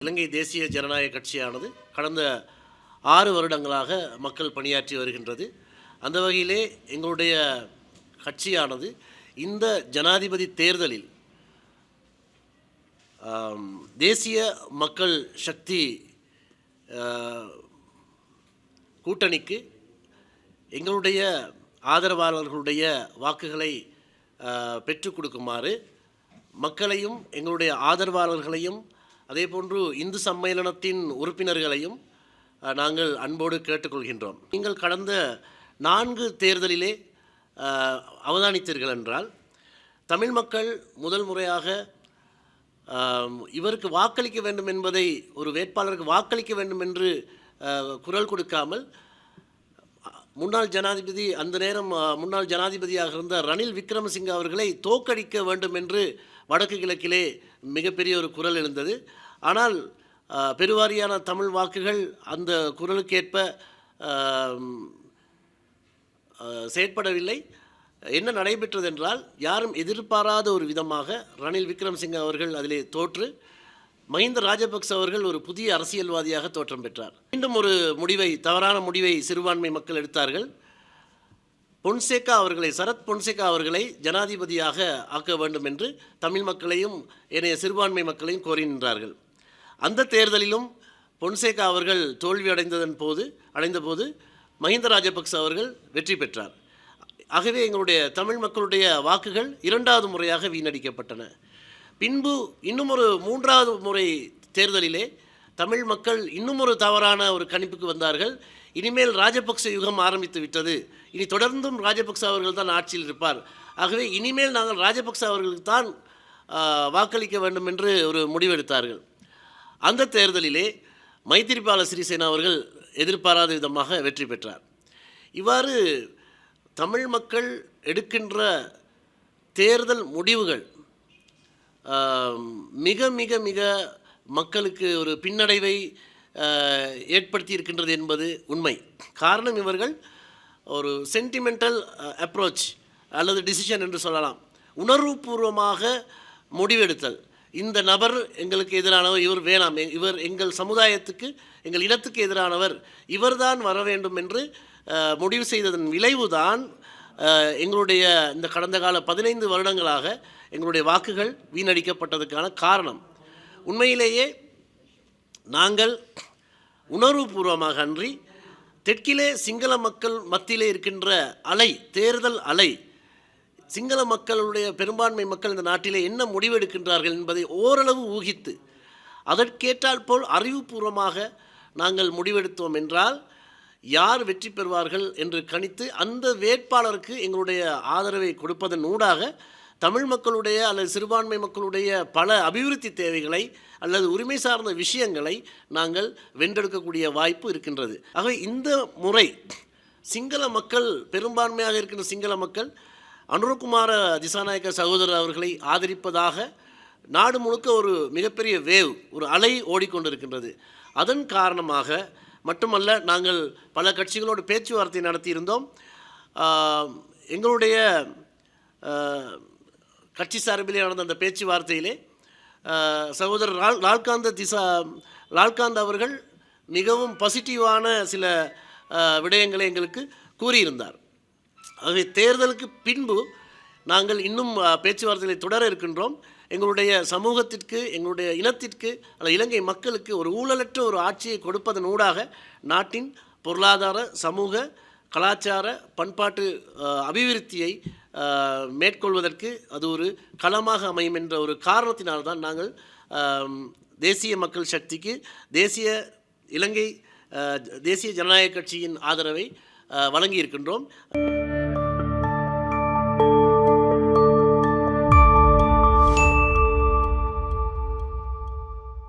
இலங்கை தேசிய ஜனநாயக கட்சியானது கடந்த 6 வருடங்களாக மக்கள் பணியாற்றி வருகின்றது. அந்த வகையிலே எங்களுடைய கட்சியானது இந்த ஜனாதிபதி தேர்தலில் தேசிய மக்கள் சக்தி கூட்டணிக்கு எங்களுடைய ஆதரவாளர்களுடைய வாக்குகளை பெற்றுக் கொடுக்குமாறு மக்களையும் எங்களுடைய ஆதரவாளர்களையும் அதேபோன்று இந்து சம்மேளனத்தின் உறுப்பினர்களையும் நாங்கள் அன்போடு கேட்டுக்கொள்கின்றோம். நீங்கள் கடந்த 4 தேர்தலிலே அவதானித்தீர்கள் என்றால் தமிழ் மக்கள் முதல் முறையாக இவருக்கு வாக்களிக்க வேண்டும் என்பதை, ஒரு வேட்பாளருக்கு வாக்களிக்க வேண்டும் என்று குரல் கொடுக்காமல் முன்னாள் ஜனாதிபதி, அந்த நேரம் முன்னாள் ஜனாதிபதியாக இருந்த ரணில் விக்ரமசிங்க அவர்களை தோற்கடிக்க வேண்டும் என்று வடக்கு கிழக்கிலே மிகப்பெரிய ஒரு குரல் எழுந்தது. ஆனால் பெருவாரியான தமிழ் வாக்குகள் அந்த குரலுக்கேற்ப செயற்படவில்லை. என்ன நடைபெற்றது என்றால், யாரும் எதிர்பாராத ஒரு விதமாக ரணில் விக்ரமசிங்க அவர்கள் அதிலே தோற்று மஹிந்த ராஜபக்ச அவர்கள் ஒரு புதிய அரசியல்வாதியாக தோற்றம் பெற்றார். மீண்டும் ஒரு தவறான முடிவை சிறுபான்மை மக்கள் எடுத்தார்கள். பொன்சேகா அவர்களை, சரத் பொன்சேகா அவர்களை ஜனாதிபதியாக ஆக்க வேண்டும் என்று தமிழ் மக்களையும் ஏனைய சிறுபான்மை மக்களையும் கோரி நின்றார்கள். அந்த தேர்தலிலும் பொன்சேகா அவர்கள் தோல்வி அடைந்தபோது மஹிந்த ராஜபக்ச அவர்கள் வெற்றி பெற்றார். ஆகவே எங்களுடைய தமிழ் மக்களுடைய வாக்குகள் 2வது முறையாக வீணடிக்கப்பட்டன. பின்பு இன்னும் ஒரு 3வது முறை தேர்தலிலே தமிழ் மக்கள் இன்னும் ஒரு தவறான ஒரு கணிப்புக்கு வந்தார்கள். இனிமேல் ராஜபக்ச யுகம் ஆரம்பித்து விட்டது, இனி தொடர்ந்தும் ராஜபக்ச அவர்கள் தான் ஆட்சியில் இருப்பார், ஆகவே இனிமேல் நாங்கள் ராஜபக்ச அவர்களுக்கு தான் வாக்களிக்க வேண்டும் என்று ஒரு முடிவெடுத்தார்கள். அந்த தேர்தலிலே மைத்திரிபால சிறிசேனா அவர்கள் எதிர்பாராத விதமாக வெற்றி பெற்றார். இவ்வாறு தமிழ் மக்கள் எடுக்கின்ற தேர்தல் முடிவுகள் மிக மிக மிக மக்களுக்கு ஒரு பின்னடைவை ஏற்படுத்தி இருக்கின்றது என்பது உண்மை. காரணம், இவர்கள் ஒரு சென்டிமெண்டல் அப்ரோச் அல்லது டிசிஷன் என்று சொல்லலாம், உணர்வுபூர்வமாக முடிவெடுத்தல். இந்த நபர் எங்களுக்கு எதிரானவர், இவர் வேணாம், இவர் எங்கள் சமுதாயத்துக்கு, எங்கள் இனத்துக்கு எதிரானவர், இவர்தான் வர வேண்டும் என்று முடிவு செய்ததன் விளைவுதான் எங்களுடைய இந்த கடந்த கால 15 வருடங்களாக எங்களுடைய வாக்குகள் வீணடிக்கப்பட்டதுக்கான காரணம். உண்மையிலேயே நாங்கள் உணர்வுபூர்வமாக அன்றி, தெற்கிலே சிங்கள மக்கள் மத்தியிலே இருக்கின்ற தேர்தல் அலை, சிங்கள மக்களுடைய பெரும்பான்மை மக்கள் இந்த நாட்டிலே என்ன முடிவெடுக்கின்றார்கள் என்பதை ஓரளவு ஊகித்து அதற்கேற்றால் போல் அறிவுபூர்வமாக நாங்கள் முடிவெடுத்தோம் என்றால் யார் வெற்றி பெறுவார்கள் என்று கணித்து அந்த வேட்பாளருக்கு எங்களுடைய ஆதரவை கொடுப்பதன் ஊடாக தமிழ் மக்களுடைய அல்லது சிறுபான்மை மக்களுடைய பல அபிவிருத்தி தேவைகளை அல்லது உரிமை சார்ந்த விஷயங்களை நாங்கள் வென்றெடுக்கக்கூடிய வாய்ப்பு இருக்கின்றது. ஆகவே இந்த முறை சிங்கள மக்கள், பெரும்பான்மையாக இருக்கின்ற சிங்கள மக்கள் அனுரகுமார திசாநாயக்க சகோதரர் அவர்களை ஆதரிப்பதாக நாடு முழுக்க ஒரு மிகப்பெரிய ஒரு அலை ஓடிக்கொண்டிருக்கின்றது. அதன் காரணமாக மட்டுமல்ல, நாங்கள் பல கட்சிகளோடு பேச்சுவார்த்தை நடத்தியிருந்தோம். எங்களுடைய கட்சி சார்பிலே நடந்த அந்த பேச்சுவார்த்தையிலே சகோதரர் லால்காந்த் அவர்கள் மிகவும் பாசிட்டிவான சில விடயங்களை எங்களுக்கு கூறியிருந்தார். ஆகவே தேர்தலுக்கு பின்பு நாங்கள் இன்னும் பேச்சுவார்த்தைகளை தொடர இருக்கின்றோம். எங்களுடைய சமூகத்திற்கு, எங்களுடைய இனத்திற்கு அல்லது இலங்கை மக்களுக்கு ஒரு ஊழலற்ற ஒரு ஆட்சியை கொடுப்பதன் ஊடாக நாட்டின் பொருளாதார, சமூக, கலாச்சார, பண்பாட்டு அபிவிருத்தியை மேற்கொள்வதற்கு அது ஒரு களமாக அமையும் என்ற ஒரு காரணத்தினால்தான் நாங்கள் தேசிய மக்கள் சக்திக்கு தேசிய ஜனநாயக கட்சியின் ஆதரவை வழங்கியிருக்கின்றோம்.